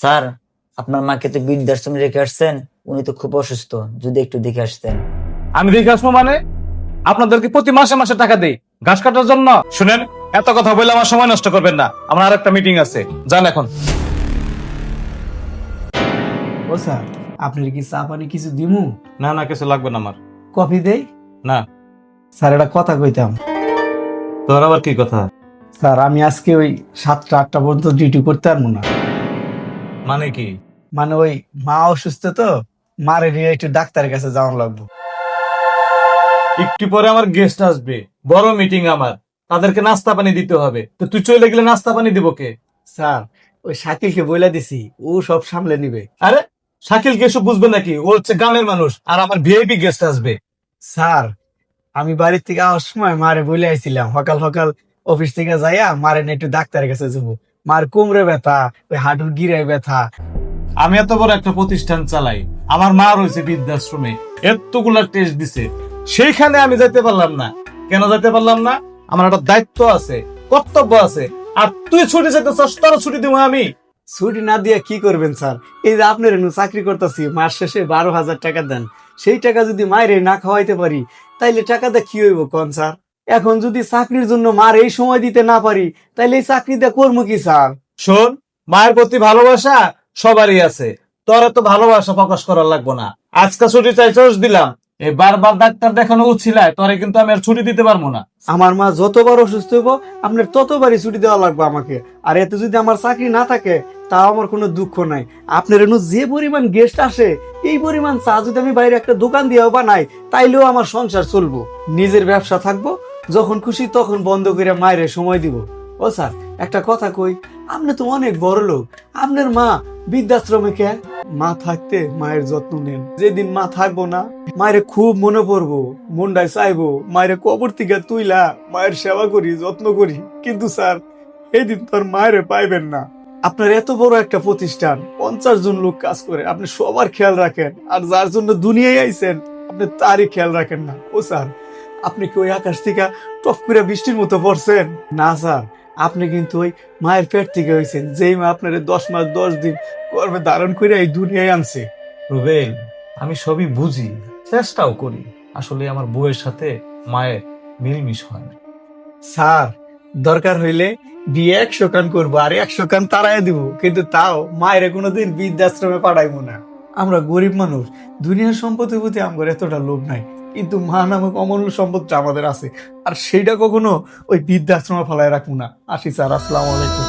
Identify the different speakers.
Speaker 1: Sir, আপনার মাকে তো বৃদ্ধাশ্রমে রেখে আসছেন, উনি তো খুব অসুস্থ, যদি একটু দেখে আসতেন।
Speaker 2: আমি দেখে আসবো মানে? আপনাদেরকে প্রতি মাসে মাসে টাকা দেই ঘাস কাটার জন্য। শুনেন, এত কথা বলে আমার সময় নষ্ট করবেন না, আমার আর একটা মিটিং আছে, যান এখন।
Speaker 3: ও স্যার, আপনার কি চা পানি কিছু দিমু?
Speaker 2: না না, কিছু লাগবে না আমার।
Speaker 3: কফি দেই?
Speaker 2: না।
Speaker 3: স্যার একটা কথা কইতাম।
Speaker 2: তোর আবার কি কথা?
Speaker 3: স্যার আমি আজকে ওই 7টা 8টা পর্যন্ত ডিউটি করতে পারবো না।
Speaker 2: মানে কি?
Speaker 3: মানে ওই মা অসুস্থ তো, মারে নিয়ে একটু ডাক্তারের কাছে যাওয়া লাগবে।
Speaker 2: একটু পরে আমার গেস্ট আসবে, বড় মিটিং আমার, তাদেরকে নাস্তা পানি দিতে হবে। তো তুই চলে গেলে নাস্তা পানি দিব কে?
Speaker 3: স্যার ওই শাকিলকে বইলা দিছি, ও সব সামলে নিবে।
Speaker 2: আরে, শাকিল কে এসব বুঝবে নাকি? ও হচ্ছে গ্রামের মানুষ, আর আমার ভিআইপি গেস্ট আসবে।
Speaker 3: স্যার আমি বাড়ির থেকে আসার সময় মারে বলে আইছিলাম সকাল সকাল অফিস থেকে যাইয়া মারে নিয়ে একটু ডাক্তারের কাছে যাবো। মার কোমরে ব্যথা, ওই হাঁটুর গিরায় ব্যথা।
Speaker 2: আমি এত বড় একটা প্রতিষ্ঠান চালাই, আমার মা রয়েছে বৃদ্ধাশ্রমে, এতগুলা টেস্ট দিছে, সেইখানে আমি যেতে পারলাম না। কেন যেতে পারলাম না? আমার একটা দায়িত্ব আছে, কর্তব্য আছে। আর তুই ছুটি যেতে চাস, তোর ছুটি দিব আমি?
Speaker 3: ছুটি না দিয়ে কি করবেন স্যার? এই যে আপনার এনু চাকরি করতেছি, মাস শেষে 12,000 টাকা দেন, সেই টাকা যদি মায়ের না খাওয়াইতে পারি তাইলে টাকাটা কি হইব কোন স্যার? এখন যদি চাকরির জন্য মার এই সময় দিতে না পারি তাইলে এই চাকরিটা করবো কি স্যার?
Speaker 2: শোন, মায়ের প্রতি ভালোবাসা সবারই আছে, তোর তো ভালোবাসা প্রকাশ করার লাগবো না। আজকে ছুটি চাইছস, দিলাম। এই বারবার ডাক্তার দেখানো উচিলায় তোরে কিন্তু আমি আর ছুটি দিতে পারবো না।
Speaker 3: আমার মা যতবার অসুস্থ হইব আপনার ততবারই ছুটি দেওয়া লাগবে আমাকে। আর এতে যদি আমার চাকরি না থাকে তাও আমার কোনো দুঃখ নাই। আপনার এনু যে পরিমাণ গেস্ট আসে, এই পরিমাণ চা যদি আমি বাইরে একটা দোকান দিয়েও বানাই তাইলেও আমার সংসার চলবো। নিজের ব্যবসা থাকবো, যখন খুশি তখন বন্ধ করে মায়ের সময় দিব। ও স্যার একটা কথা কই, আপনি তো অনেক বড় লোক, আপনার মা বৃদ্ধাশ্রমে কে? মা থাকতে মায়ের যত্ন নেন, যেদিন মা থাকবো না মায়ের খুব মনে পড়বো, মনটাই চাইবো মায়ের কবর থেকে তুইলা মায়ের সেবা করি, যত্ন করি। কিন্তু স্যার এই দিন তোর মায়ের পাইবেন না। আপনার এত বড় একটা প্রতিষ্ঠান, 50 জন লোক কাজ করে, আপনি সবার খেয়াল রাখেন, আর যার জন্য দুনিয়ায় আইছেন আপনি তারই খেয়াল রাখেন না। ও স্যার, আপনি কি ওই আকাশ থেকে টপ করে বৃষ্টির মতো পড়ছেন? না স্যার, আপনি কিন্তু ওই মায়ের পেট থেকে হয়েছেন, যেই মা আপনার 10 মাস 10 দিন গর্ভে ধারণ করে এই দুনিয়ায় আনছে।
Speaker 2: রুবেল, আমি সবই বুঝি, চেষ্টাও করি, আসলে আমার বউয়ের সাথে মায়ের মিলমিশ হয় না।
Speaker 3: স্যার দরকার হইলে বিয়ে 100 কান করবো আর 100 কান তারাই দিব, কিন্তু তাও মায়ের কোনোদিন বৃদ্ধাশ্রমে পাঠাইবো না। আমরা গরিব মানুষ, দুনিয়ার সম্পত্তির প্রতি আমার এতটা লোভ নাই, কিন্তু মা নামক অমূল্য সম্পদটা আমাদের আছে, আর সেইটা কখনো ওই বৃদ্ধাশ্রমে ফেলায় রাখবো না। আসি স্যার, আসসালামু আলাইকুম।